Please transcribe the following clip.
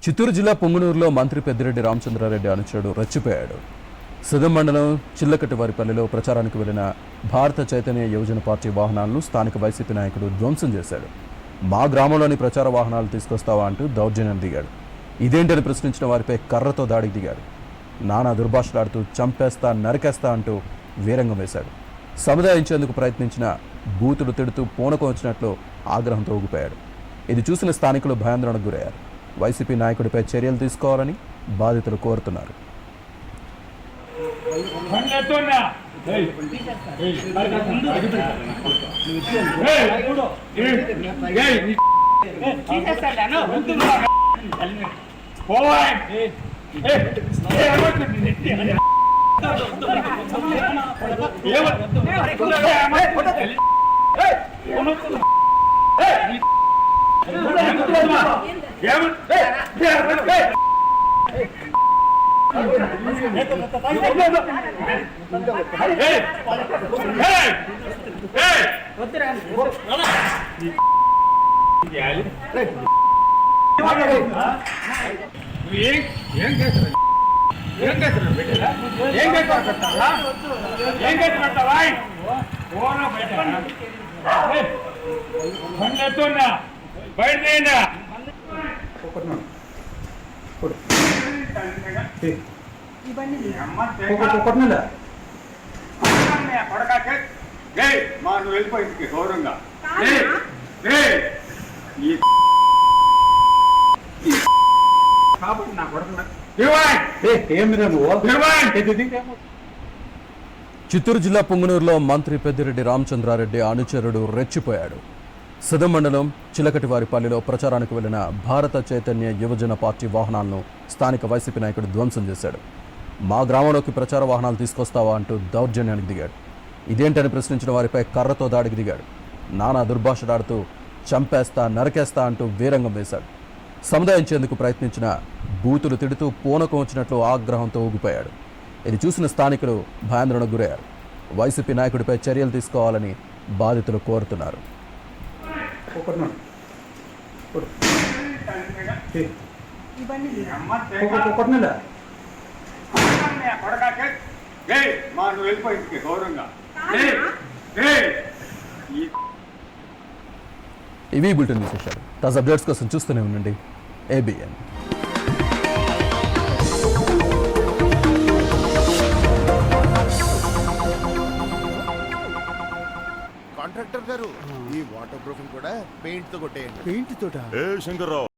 చిత్తూరు జిల్లా పొంగునూరులో మంత్రి పెద్దిరెడ్డి రామచంద్రారెడ్డి అనుచరుడు రెచ్చిపోయాడు. సిదం మండలం చిల్లకట్టివారిపల్లిలో ప్రచారానికి వెళ్లిన భారత చైతన్య యువజన పార్టీ వాహనాలను స్థానిక వైసీపీ నాయకుడు ధ్వంసం చేశాడు. మా గ్రామంలోని ప్రచార వాహనాలు తీసుకొస్తావా అంటూ దౌర్జన్యం దిగాడు. ఇదేంటని ప్రశ్నించిన వారిపై కర్రతో దాడికి దిగాడు. నానా దుర్భాషలాడుతూ చంపేస్తా నరికేస్తా అంటూ వీరంగం వేశాడు. సముదాయించేందుకు ప్రయత్నించిన బూతులు తిడుతూ పూనకం వచ్చినట్లు ఆగ్రహంతో ఊగిపోయాడు. ఇది చూసిన స్థానికులు భయాందోళనకు గురయ్యారు. వైసీపీ నాయకుడిపై చర్యలు తీసుకోవాలని బాధితులు కోరుతున్నారు. వెళ్ళిపోయింది గౌరవంగా చిత్తూరు జిల్లా పొంగునూరులో మంత్రి పెద్దిరెడ్డి రామచంద్రారెడ్డి అనుచరుడు రెచ్చిపోయాడు. సిదం మండలం చిలకటివారిపల్లిలో ప్రచారానికి వెళ్లిన భారత చైతన్య యువజన పార్టీ వాహనాలను స్థానిక వైసీపీ నాయకుడు ధ్వంసం చేశాడు. మా గ్రామంలోకి ప్రచార వాహనాలు తీసుకొస్తావా అంటూ దౌర్జన్యానికి దిగాడు. ఇదేంటని ప్రశ్నించిన వారిపై కర్రతో దాడికి దిగాడు. నానా దుర్భాషలాడుతూ చంపేస్తా నరికేస్తా అంటూ వీరంగం వేశాడు. సముదాయించేందుకు ప్రయత్నించిన బూతులు తిడుతూ పూనకం వచ్చినట్లు ఆగ్రహంతో ఊగిపోయాడు. ఇది చూసిన స్థానికులు భయాందోళనకు గురయ్యారు. వైసీపీ నాయకుడిపై చర్యలు తీసుకోవాలని బాధితులు కోరుతున్నారు. వెళ్ళిపోయింది గౌరవంగా ఇవి బులెటిన్ విశేషాలు. తాజా అప్డేట్స్ కోసం చూస్తూనే ఉండండి ABN. కాంట్రాక్టర్ గారు, ఈ వాటర్ ప్రూఫింగ్ కూడా పెయింట్ తో కొట్టేయండి. పెయింట్ తోట? శంకర్రావు